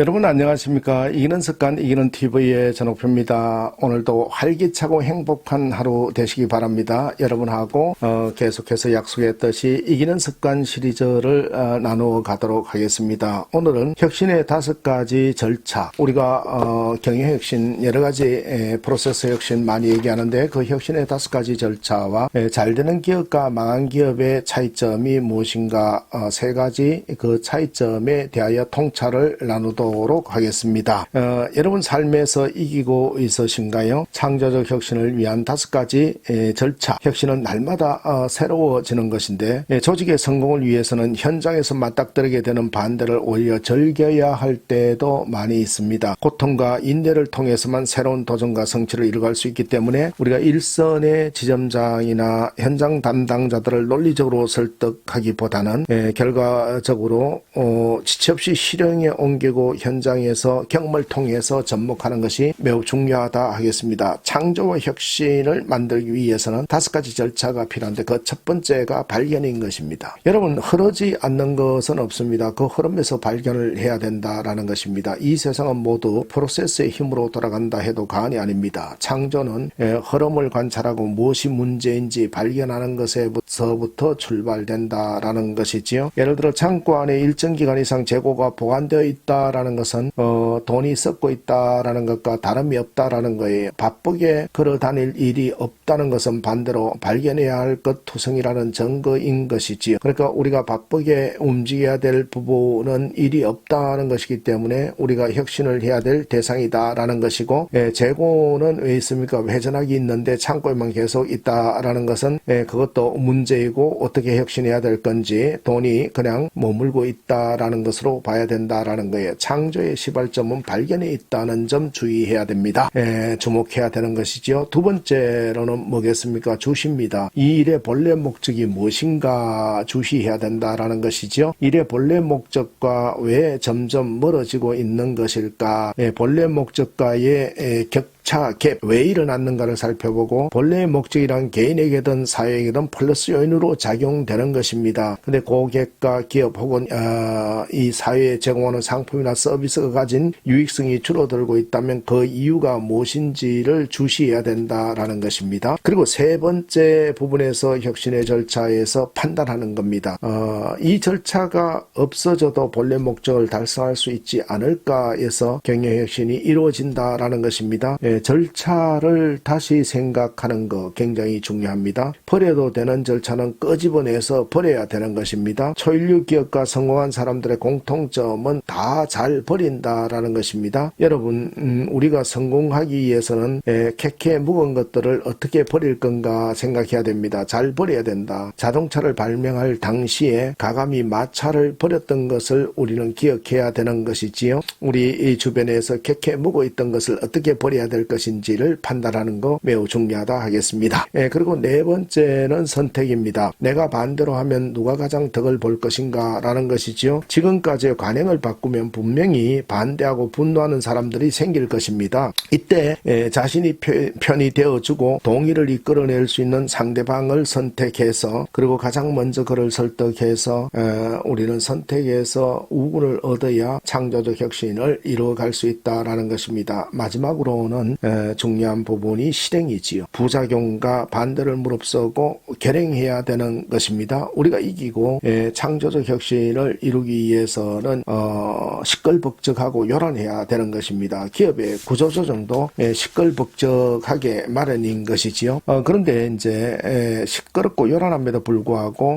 여러분 안녕하십니까. 이기는 습관 이기는 TV의 전옥표입니다. 오늘도 활기차고 행복한 하루 되시기 바랍니다. 여러분하고 계속해서 약속했듯이 이기는 습관 시리즈를 나누어 가도록 하겠습니다. 오늘은 혁신의 5가지 절차, 우리가 경영혁신 여러가지 프로세스 혁신 많이 얘기하는데 그 혁신의 5가지 절차와 잘되는 기업과 망한 기업의 차이점이 무엇인가 3가지 그 차이점에 대하여 통찰을 나누도록 하겠습니다. 여러분 삶에서 이기고 있으신가요? 창조적 혁신을 위한 5가지 절차. 혁신은 날마다 새로워지는 것인데 조직의 성공을 위해서는 현장에서 맞닥뜨리게 되는 반대를 오히려 즐겨야 할 때도 많이 있습니다. 고통과 인내를 통해서만 새로운 도전과 성취를 이뤄갈 수 있기 때문에 우리가 일선의 지점장이나 현장 담당자들을 논리적으로 설득하기보다는 결과적으로 지체 없이 실행에 옮기고 현장에서 경험을 통해서 접목하는 것이 매우 중요하다 하겠습니다. 창조와 혁신을 만들기 위해서는 5가지 절차가 필요한데 그 첫 번째가 발견인 것입니다. 여러분, 흐르지 않는 것은 없습니다. 그 흐름에서 발견을 해야 된다라는 것입니다. 이 세상은 모두 프로세스의 힘으로 돌아간다 해도 과언이 아닙니다. 창조는 흐름을 관찰하고 무엇이 문제인지 발견하는 것에서부터 출발된다라는 것이지요. 예를 들어 창고 안에 일정 기간 이상 재고가 보관되어 있다라는 것은 돈이 썩고 있다라는 것과 다름이 없다라는 거예요. 바쁘게 걸어 다닐 일이 없다는 것은 반대로 발견해야 할 것 투성이라는 증거인 것이지요. 그러니까 우리가 바쁘게 움직여야 될 부분은 일이 없다는 것이기 때문에 우리가 혁신을 해야 될 대상이다라는 것이고, 재고는 왜 있습니까? 회전하기 있는데 창고에만 계속 있다라는 것은 그것도 문제이고 어떻게 혁신해야 될 건지 돈이 그냥 머물고 있다라는 것으로 봐야 된다라는 거예요. 창조의 시발점은 발견에 있다는 점 주의해야 됩니다. 주목해야 되는 것이죠. 두 번째로는 뭐겠습니까? 주시입니다. 이 일의 본래 목적이 무엇인가 주시해야 된다라는 것이죠. 일의 본래 목적과 왜 점점 멀어지고 있는 것일까? 본래 목적과의 갭, 왜 일어났는가를 살펴보고 본래의 목적이란 개인에게든 사회에게든 플러스 요인으로 작용되는 것입니다. 근데 고객과 기업 혹은 이 사회에 제공하는 상품이나 서비스가 가진 유익성이 줄어들고 있다면 그 이유가 무엇인지를 주시해야 된다라는 것입니다. 그리고 세 번째 부분에서 혁신의 절차에서 판단하는 겁니다. 이 절차가 없어져도 본래 목적을 달성할 수 있지 않을까 해서 경영혁신이 이루어진다라는 것입니다. 절차를 다시 생각하는 거 굉장히 중요합니다. 버려도 되는 절차는 끄집어내서 버려야 되는 것입니다. 초일류 기업과 성공한 사람들의 공통점은 다 잘 버린다라는 것입니다. 여러분, 우리가 성공하기 위해서는 캐캐 묵은 것들을 어떻게 버릴 건가 생각해야 됩니다. 잘 버려야 된다. 자동차를 발명할 당시에 가감이 마차를 버렸던 것을 우리는 기억해야 되는 것이지요. 우리 주변에서 캐캐 묵어 있던 것을 어떻게 버려야 될 것인지를 판단하는 거 매우 중요하다 하겠습니다. 그리고 네 번째는 선택입니다. 내가 반대로 하면 누가 가장 덕을 볼 것인가 라는 것이지요. 지금까지의 관행을 바꾸면 분명히 반대하고 분노하는 사람들이 생길 것입니다. 이때 자신이 편이 되어주고 동의를 이끌어낼 수 있는 상대방을 선택해서, 그리고 가장 먼저 그를 설득해서 우리는 선택해서 우군을 얻어야 창조적 혁신을 이루어갈 수 있다라는 것입니다. 마지막으로는 중요한 부분이 실행이지요. 부작용과 반대를 무릅쓰고 결행해야 되는 것입니다. 우리가 이기고 창조적 혁신을 이루기 위해서는 시끌벅적하고 요란해야 되는 것입니다. 기업의 구조조정도 시끌벅적하게 마련인 것이지요. 그런데 이제 시끄럽고 요란함에도 불구하고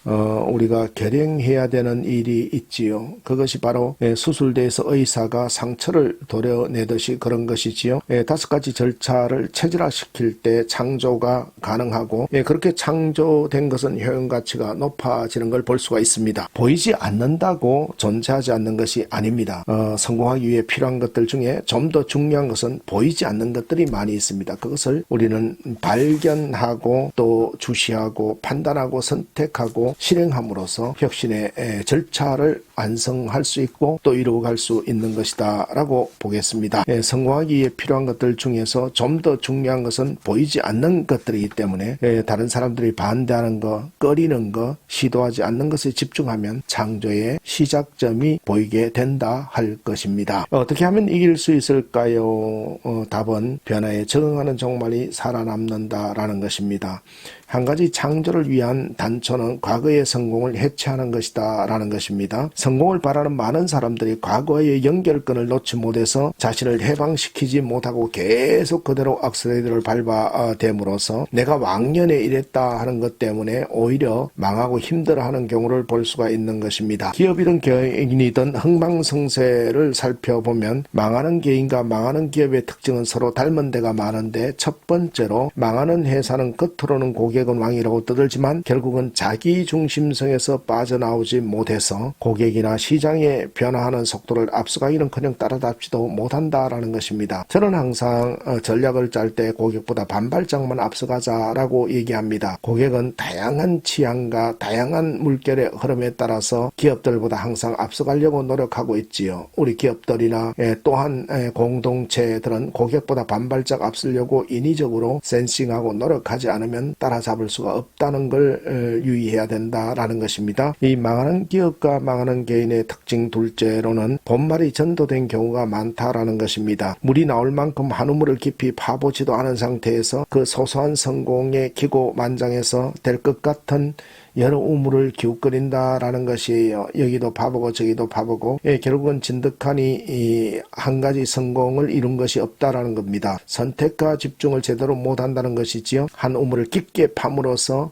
우리가 결행해야 되는 일이 있지요. 그것이 바로 수술대에서 의사가 상처를 도려내듯이 그런 것이지요. 5가지 절차를 체질화시킬 때 창조가 가능하고, 그렇게 창조된 것은 효용가치가 높아지는 걸 볼 수가 있습니다. 보이지 않는다고 존재하지 않는 것이 아닙니다. 성공하기 위해 필요한 것들 중에 좀 더 중요한 것은 보이지 않는 것들이 많이 있습니다. 그것을 우리는 발견하고 또 주시하고 판단하고 선택하고 실행함으로써 혁신의 절차를 완성할 수 있고 또 이루어갈 수 있는 것이다 라고 보겠습니다. 성공하기 위해 필요한 것들 중에 중에서 좀 더 중요한 것은 보이지 않는 것들이기 때문에 다른 사람들이 반대하는 거, 꺼리는 거, 시도하지 않는 것에 집중하면 창조의 시작점이 보이게 된다 할 것입니다. 어떻게 하면 이길 수 있을까요? 답은 변화에 적응하는 종말이 살아남는다라는 것입니다. 한 가지 창조를 위한 단초는 과거의 성공을 해체하는 것이다 라는 것입니다. 성공을 바라는 많은 사람들이 과거의 연결끈을 놓지 못해서 자신을 해방시키지 못하고 계속 그대로 악셀레이터를 밟아댐으로써 내가 왕년에 이랬다 하는 것 때문에 오히려 망하고 힘들어하는 경우를 볼 수가 있는 것입니다. 기업이든 개인이든 흥망성쇠를 살펴보면 망하는 개인과 망하는 기업의 특징은 서로 닮은 데가 많은데, 첫 번째로 망하는 회사는 겉으로는 고객은 왕이라고 떠들지만 결국은 자기 중심성에서 빠져나오지 못해서 고객이나 시장에 변화하는 속도를 앞서가기는커녕 따라잡지도 못한다라는 것입니다. 저는 항상 전략을 짤 때 고객보다 반발짝만 앞서가자라고 얘기합니다. 고객은 다양한 취향과 다양한 물결의 흐름에 따라서 기업들보다 항상 앞서가려고 노력하고 있지요. 우리 기업들이나 또한 공동체들은 고객보다 반발짝 앞서려고 인위적으로 센싱하고 노력하지 않으면 따라잡을 수가 없다는 걸 유의해야 된다라는 것입니다. 이 망하는 기업과 망하는 개인의 특징 둘째로는 본말이 전도된 경우가 많다라는 것입니다. 물이 나올 만큼 한 우물을 깊이 파보지도 않은 상태에서 그 소소한 성공에 기고만장해서 될 것 같은 여러 우물을 기웃거린다라는 것이에요. 여기도 파보고 저기도 파보고 결국은 진득하니 한 가지 성공을 이룬 것이 없다라는 겁니다. 선택과 집중을 제대로 못한다는 것이지요. 한 우물을 깊게 파므로써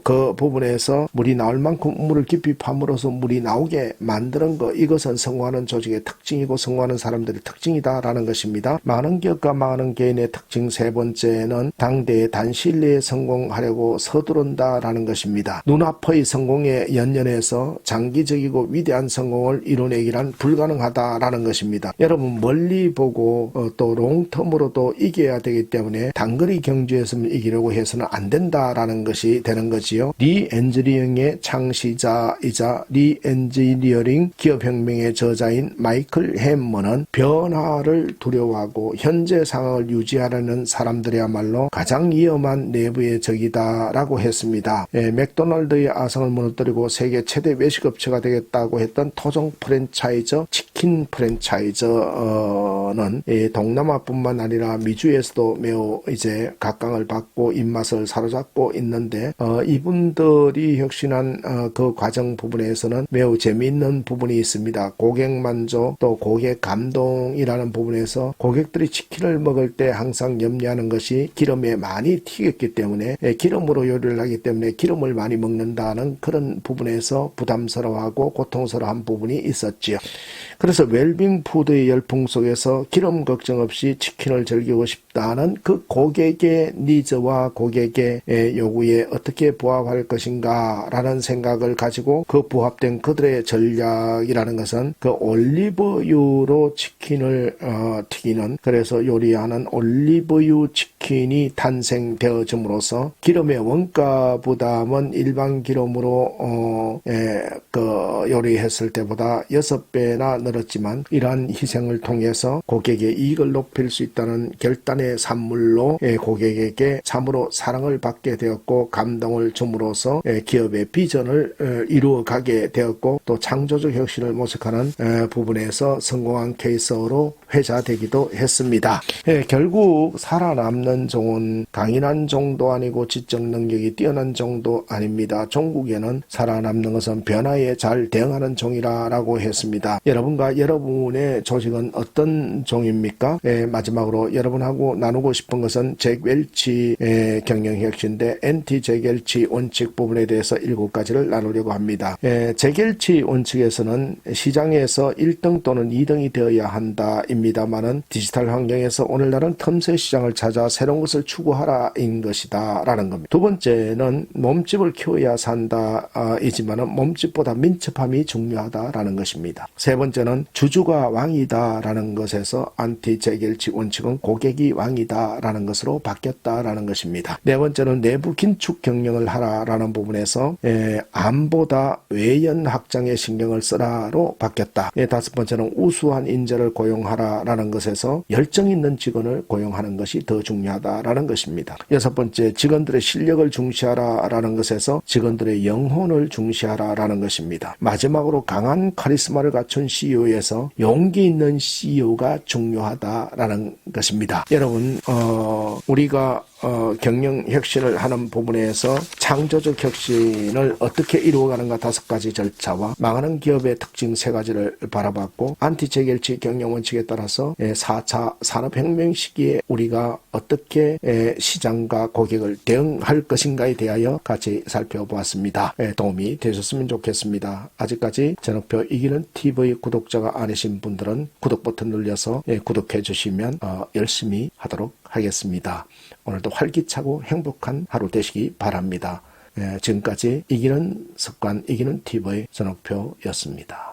그 부분에서 물이 나올 만큼 우물을 깊이 파므로써 물이 나오게 만드는 것, 이것은 성공하는 조직의 특징이고 성공하는 사람들의 특징이다라는 것입니다. 많은 기업과 많은 개인의 특징 세 번째는 당대의 단시일 내에 성공하려고 서두른다라는 것입니다. 눈앞의 성공에 연연해서 장기적이고 위대한 성공을 이뤄내기란 불가능하다라는 것입니다. 여러분, 멀리 보고 또 롱텀으로도 이겨야 되기 때문에 단거리 경주에서 이기려고 해서는 안 된다라는 것이 되는 거지요. 리엔지니어링의 창시자이자 리엔지니어링 기업혁명의 저자인 마이클 햄머는 변화를 두려워하고 현재 상황을 유지하려는 사람들이야말로 가장 위험한 내부의 적이다라고 했습니다. 맥도날드의 아성을 무너뜨리고 세계 최대 외식업체가 되겠다고 했던 토종 프랜차이저 치킨 프랜차이저는 동남아뿐만 아니라 미주에서도 매우 이제 각광을 받고 입맛을 사로잡고 있는데, 이분들이 혁신한 그 과정 부분에서는 매우 재미있는 부분이 있습니다. 고객 만족 또 고객 감동이라는 부분에서 고객들이 치킨을 먹을 때 항상 염려하는 것이 기름에 많이 튀겼기 때문에 기름으로 요리를 하기 때문에 기름을 많이 먹는다는 그런 부분에서 부담스러워하고 고통스러운 부분이 있었지요. 그래서 웰빙 푸드의 열풍 속에서 기름 걱정 없이 치킨을 즐기고 싶다는 그 고객의 니즈와 고객의 요구에 어떻게 부합할 것인가 라는 생각을 가지고 그 부합된 그들의 전략이라는 것은 그 올리브유로 치킨을 튀기는, 그래서 요리하는 올리브유 치킨이 탄생되어짐으로써 기름의 원가 부담은 일반 기름으로 요리했을 때보다 6배나 늘었지만 이러한 희생을 통해서 고객의 이익을 높일 수 있다는 결단의 산물로 고객에게 참으로 사랑을 받게 되었고 감동을 줌으로써 기업의 비전을 이루어가게 되었고 또 창조적 혁신을 모색하는 부분에서 성공한 케이스로 회자되기도 했습니다. 결국 살아남는 종은 강인한 종도 아니고 지적 능력이 뛰어난 종도 아닙니다. 종국에는 살아남는 것은 변화에 잘 대응하는 종이라고 했습니다. 여러분과 여러분의 조직은 어떤 종입니까? 마지막으로 여러분하고 나누고 싶은 것은 잭 웰치 경영혁신대 엔티 잭 웰치 원칙 부분에 대해서 7가지를 나누려고 합니다. 잭 웰치 원칙에서는 시장에서 1등 또는 2등이 되어야 한다 입니다만은 디지털 환경에서 오늘날은 틈새 시장을 찾아 새로운 것을 추구하라인 것이다 라는 겁니다. 두 번째는 몸집을 키워야 산다 이지만은 몸집보다 민첩함이 중요하다라는 것입니다. 세 번째는 주주가 왕이다라는 것에서 안티 재결치 원칙은 고객이 왕이다라는 것으로 바뀌었다라는 것입니다. 네 번째는 내부 긴축 경영을 하라라는 부분에서 안보다 외연 확장에 신경을 쓰라로 바뀌었다. 다섯 번째는 우수한 인재를 고용하라라는 것에서 열정 있는 직원을 고용하는 것이 더 중요하다라는 것입니다. 여섯 번째, 직원들의 실력을 중시하라라는 것에서 직원들의 영혼을 중시하라라는 것입니다. 마지막으로 강한 카리스마를 갖춘 CEO에서 용기 있는 CEO가 중요하다라는 것입니다. 여러분, 우리가 경영 혁신을 하는 부분에서 창조적 혁신을 어떻게 이루어가는가 5가지 절차와 망하는 기업의 특징 3가지를 바라봤고, 안티재결치 경영 원칙에 따라서 4차 산업혁명 시기에 우리가 어떻게 시장과 고객을 대응할 것인가에 대하여 같이 살펴보았습니다. 도움이 되셨으면 좋겠습니다. 아직까지 전옥표 이기는 TV 구독자가 아니신 분들은 구독 버튼 눌러서 구독해 주시면 열심히 하도록 하겠습니다. 오늘도 활기차고 행복한 하루 되시기 바랍니다. 지금까지 이기는 습관, 이기는 TV 전옥표였습니다.